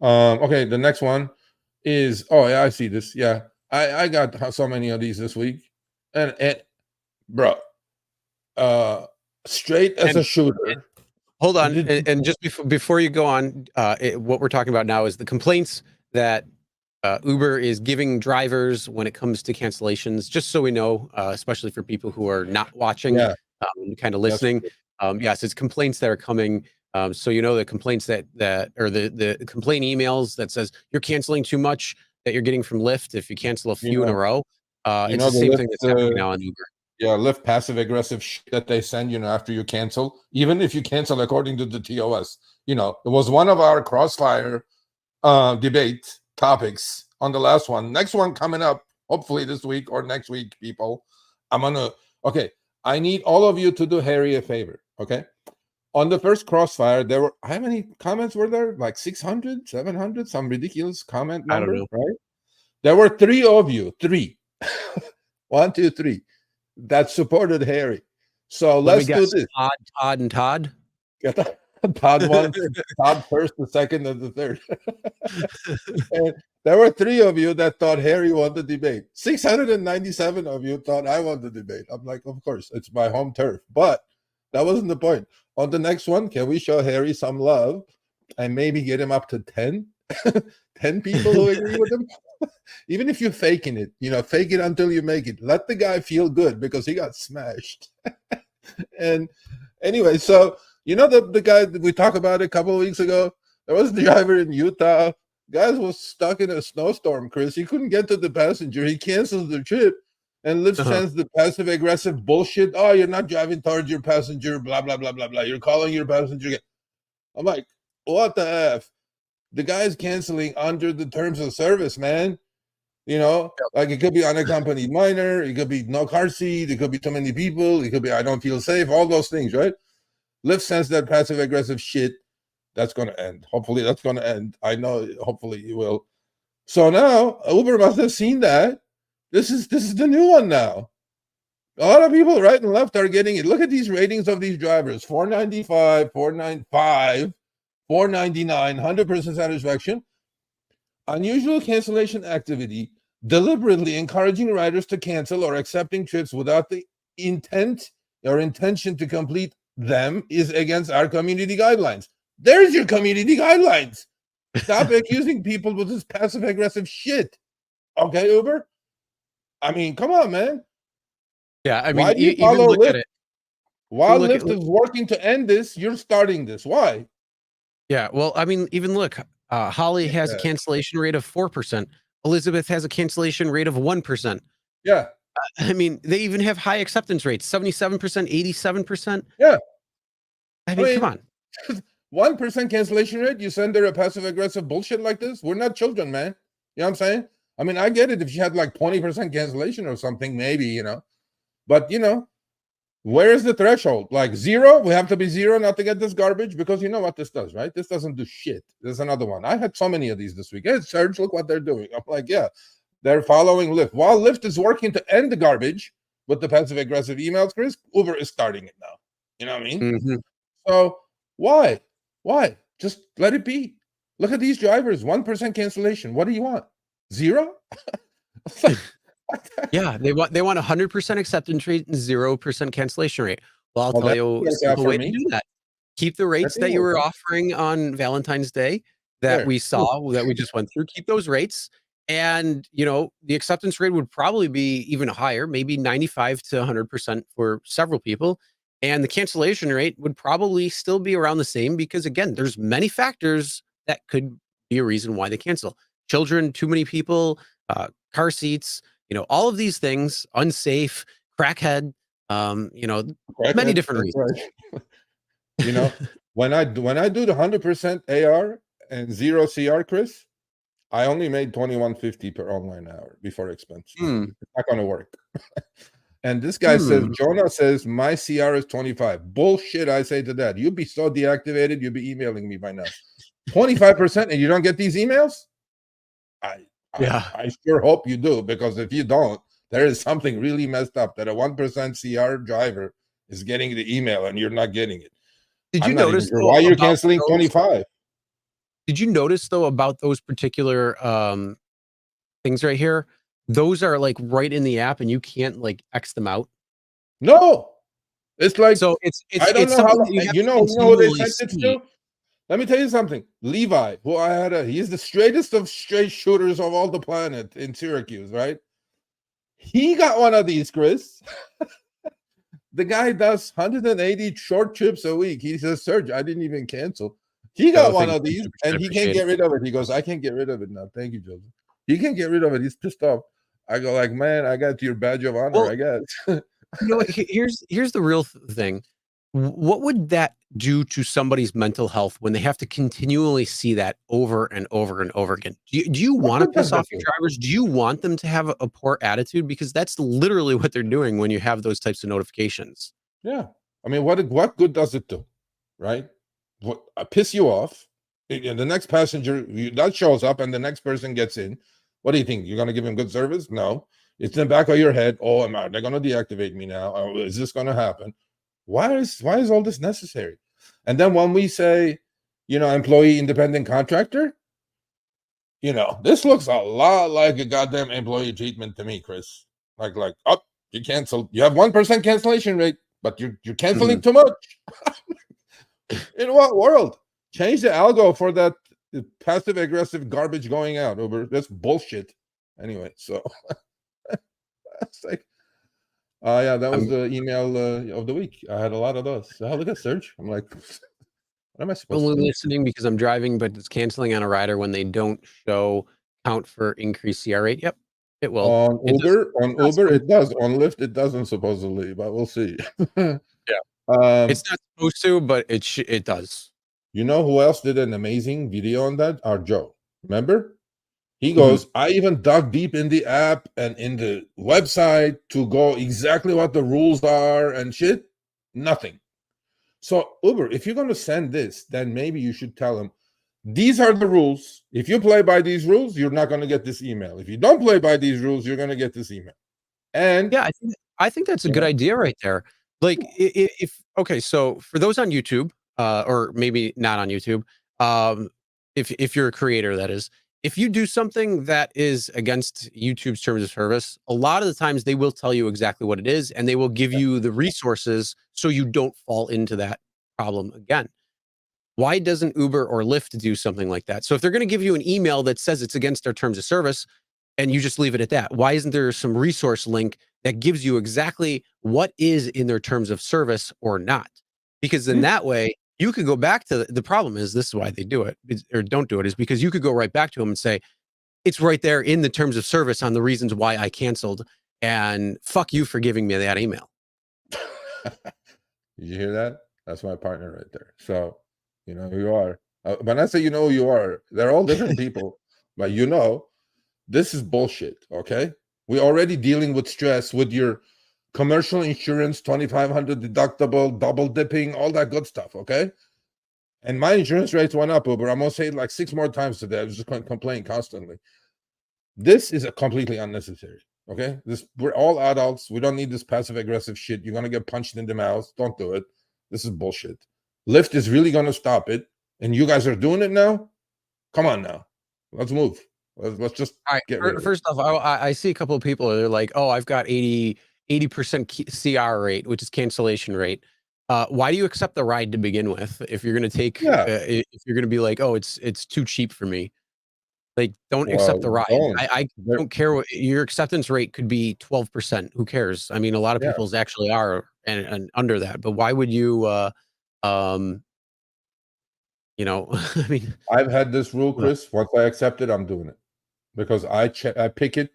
Okay, the next one is, oh yeah, I see this. Yeah, I got so many of these this week, and bro, straight as a shooter. Hold on, and just before you go on, what we're talking about now is the complaints that Uber is giving drivers when it comes to cancellations. Just so we know, especially for people who are not watching, kind of listening. Yes, it's complaints that are coming. So you know the complaints that or the complaint emails that says you're canceling too much that you're getting from Lyft if you cancel a few in a row. It's the same thing that's happening now on Uber. Yeah, Lyft passive aggressive shit that they send, after you cancel, even if you cancel according to the TOS. It was one of our crossfire debate topics on the last one. Next one coming up, hopefully this week or next week, people. I need all of you to do Harry a favor, okay? On the first crossfire, there were, how many comments were there? Like 600, 700, some ridiculous comment number, right? There were 3 of you, 3. 1, 2, 3, that supported Harry. So let's do this. Todd and Todd. Todd 1, Todd first, the second, and the third. And there were 3 of you that thought Harry won the debate. 697 of you thought I won the debate. I'm like, of course, it's my home turf. But that wasn't the point. On the next one, can we show Harry some love and maybe get him up to 10? 10 people who agree with him? Even if you're faking it, fake it until you make it. Let the guy feel good because he got smashed. And anyway, so the guy that we talked about a couple of weeks ago, there was the driver in Utah. Guy was stuck in a snowstorm, Chris. He couldn't get to the passenger. He canceled the trip. And Lyft sends the passive aggressive bullshit. Oh, you're not driving towards your passenger, blah, blah, blah, blah, blah. You're calling your passenger. I'm like, what the F? The guy's canceling under the terms of service, man. Like it could be unaccompanied minor. It could be no car seat. It could be too many people. It could be I don't feel safe. All those things, right? Lyft sends that passive aggressive shit. That's going to end. Hopefully that's going to end. I know. Hopefully it will. So now Uber must have seen that. This is the new one now. A lot of people right and left are getting it. Look at these ratings of these drivers. 495, 495, 499, 100% satisfaction. Unusual cancellation activity, deliberately encouraging riders to cancel or accepting trips without the intent or intention to complete them is against our community guidelines. There's your community guidelines. Stop accusing people with this passive aggressive shit. Okay, Uber? I mean, come on, man. Yeah, I mean, even look at it. While Lyft is working to end this, you're starting this. Why? Yeah, well, I mean, even look, Holly has a cancellation rate of 4%. Elizabeth has a cancellation rate of 1%. Yeah. I mean, they even have high acceptance rates, 77%, 87%. Yeah. I mean, come on. 1% cancellation rate, you send her a passive-aggressive bullshit like this? We're not children, man. You know what I'm saying? I mean, I get it if she had like 20% cancellation or something, maybe, But, where is the threshold? Like 0? We have to be 0 not to get this garbage? Because you know what this does, right? This doesn't do shit. There's another one. I had so many of these this week. Hey, Serge, look what they're doing. I'm like, yeah, they're following Lyft. While Lyft is working to end the garbage with the passive-aggressive emails, Chris, Uber is starting it now. You know what I mean? Mm-hmm. So why? Why? Just let it be. Look at these drivers. 1% cancellation. What do you want? 0? Yeah, they want 100% acceptance rate and 0% cancellation rate. Well, I'll tell you a simple way to do that. Keep the rates that you were offering on Valentine's Day that we saw, that we just went through. Keep those rates. And, the acceptance rate would probably be even higher, maybe 95 to 100% for several people. And the cancellation rate would probably still be around the same because, again, there's many factors that could be a reason why they cancel. Children, too many people, car seats, all of these things, unsafe, crackhead, many different reasons. Right. when I do the 100% AR and 0 CR, Chris, I only made $21.50 per online hour before expense. It's not going to work. And this guy says, Jonah says, my CR is 25. Bullshit, I say to that. You'd be so deactivated, you'd be emailing me by now. 25% and you don't get these emails? I sure hope you do, because if you don't, there is something really messed up that a 1% CR driver is getting the email and you're not getting it. Did you notice sure why you're canceling 25? Did you notice though about those particular things right here? Those are like right in the app and you can't like X them out. No. It's like, so it's I don't it's know how something that you have you to know who they continually sent it see. to? Let me tell you something. Levi, who I had he's the straightest of straight shooters of all the planet in Syracuse, right? He got one of these, Chris. The guy does 180 short trips a week. He says, Serge, I didn't even cancel. He got one of these and he can't get rid of it. He goes, I can't get rid of it now. Thank you, Joseph. He can't get rid of it. He's pissed off. I go like, man, I got your badge of honor, I guess. Here's the real thing. What would that do to somebody's mental health when they have to continually see that over and over and over again? Do you want to piss off your drivers? Do you want them to have a poor attitude? Because that's literally what they're doing when you have those types of notifications. Yeah. I mean, what good does it do? Right? What piss you off? The next passenger that shows up and the next person gets in. What do you think? You're going to give him good service? No. It's in the back of your head. Oh, they're going to deactivate me now. Oh, is this going to happen? Why is all this necessary? And then when we say, employee independent contractor, this looks a lot like a goddamn employee treatment to me, Chris. Like, oh, you canceled. You have 1% cancellation rate, but you're canceling too much. In what world? Change the algo for that passive aggressive garbage going out. Uber. That's bullshit. Anyway, so it's like, yeah, that was the email of the week. I had a lot of those. So look at Serge. I'm like, what am I supposed to do? Listening because I'm driving, but it's canceling on a rider when they don't show count for increased CR rate. Yep, it will. On Uber, it does. On Lyft, it doesn't supposedly, but we'll see. Yeah, it's not supposed to, but it does. You know who else did an amazing video on that? Our Joe. Remember? He goes, I even dug deep in the app and in the website to go exactly what the rules are and shit. Nothing. So Uber, if you're going to send this, then maybe you should tell them, these are the rules. If you play by these rules, you're not going to get this email. If you don't play by these rules, you're going to get this email. And yeah, I think that's a good idea right there. Like okay, so for those on YouTube, or maybe not on YouTube, if you're a creator, that is, if you do something that is against YouTube's terms of service, a lot of the times they will tell you exactly what it is, and they will give you the resources so you don't fall into that problem again. Why doesn't Uber or Lyft do something like that? So if they're going to give you an email that says it's against their terms of service, and you just leave it at that, why isn't there some resource link that gives you exactly what is in their terms of service or not? Because then that way you could go back to the problem is this is why they do it or don't do it, is because you could go right back to them and say, it's right there in the terms of service on the reasons why I canceled, and fuck you for giving me that email. Did you hear that? That's my partner right there. So, you know who you are. When I say you know who you are, they're all different people, but this is bullshit, okay? We're already dealing with stress with your commercial insurance, 2,500 deductible, double dipping, all that good stuff, okay? And my insurance rates went up, Uber. I'm going to say it like 6 more times today. I was just complaining constantly. This is completely unnecessary, okay? We're all adults. We don't need this passive-aggressive shit. You're going to get punched in the mouth. Don't do it. This is bullshit. Lyft is really going to stop it, and you guys are doing it now? Come on now. Let's move. Let's just get rid of it. First off, I see a couple of people, they're like, oh, I've got 80% CR rate, which is cancellation rate. Why do you accept the ride to begin with? If you're going to take, if you're going to be like, oh, it's too cheap for me, like, don't accept the ride. I don't care what your acceptance rate could be. 12%. Who cares? I mean, a lot of people's actually are and under that, but why would you, I mean, I've had this rule, Chris. Once I accept it, I'm doing it because I pick it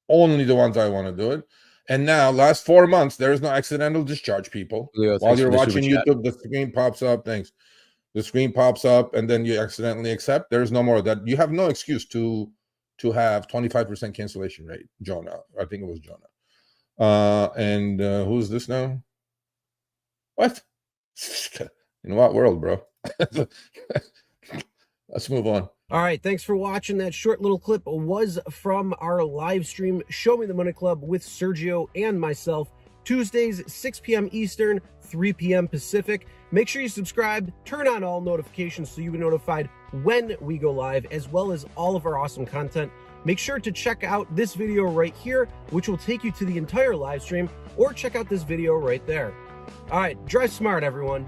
only the ones I want to do it. And now, last 4 months, there is no accidental discharge, people. While you're watching YouTube, the screen pops up. Thanks. The screen pops up, and then you accidentally accept. There's no more of that. You have no excuse to have 25% cancellation rate. Jonah, I think it was Jonah. And who's this now? What? In what world, bro? Let's move on. All right, thanks for watching. That short little clip was from our live stream, Show Me the Money Club with Sergio and myself. Tuesdays, 6 p.m. Eastern, 3 p.m. Pacific. Make sure you subscribe, turn on all notifications so you'll be notified when we go live, as well as all of our awesome content. Make sure to check out this video right here, which will take you to the entire live stream, or check out this video right there. All right, drive smart, everyone.